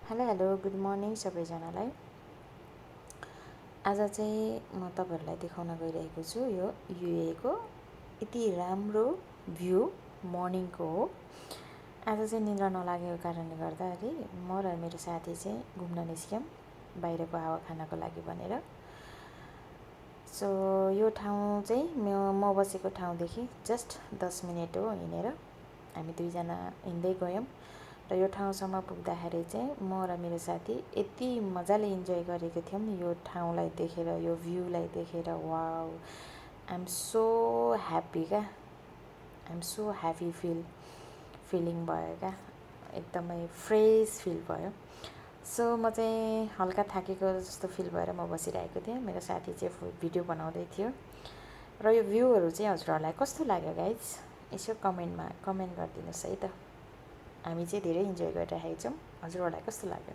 Hello good morning सबैजनालाई। आज चाहिँ म तपाईँहरूलाई देखाउन गइरहेको छु यो युएको यति राम्रो भ्यू मर्निङको हो। आज चाहिँ निद्रा नलागेको कारणले गर्दाखेरि म र मेरो साथी चाहिँ घुम्न निस्क्यौँ बाहिरको हावा खानको लागि भनेर। सो यो ठाउँ चाहिँ म बसेको ठाउँदेखि जस्ट 10 मिनट हो हिँडेर। हामी दुईजना हिँड्दै गयौँ र यो ठाउँसम्म पुग्दाखेरि चाहिँ म र मेरो साथी यति मजाले इन्जोय गरेको थियौँ नि यो ठाउँलाई देखेर, यो भ्यूलाई देखेर। Wow, I am so happy क्या, I am so happy feeling भयो क्या, एकदमै फ्रेस फिल भयो। सो म चाहिँ हल्का थाकेको जस्तो फिल भएर म बसिरहेको थिएँ, मेरो साथी चाहिँ भिडियो बनाउँदै थियो। र यो भ्यूहरू चाहिँ हजुरहरूलाई कस्तो लाग्यो गाइज, यसो कमेन्ट गरिदिनुहोस् है त। हामी चाहिँ धेरै इन्जोय गरिरहेको छौँ, हजुरहरूलाई कस्तो लाग्यो?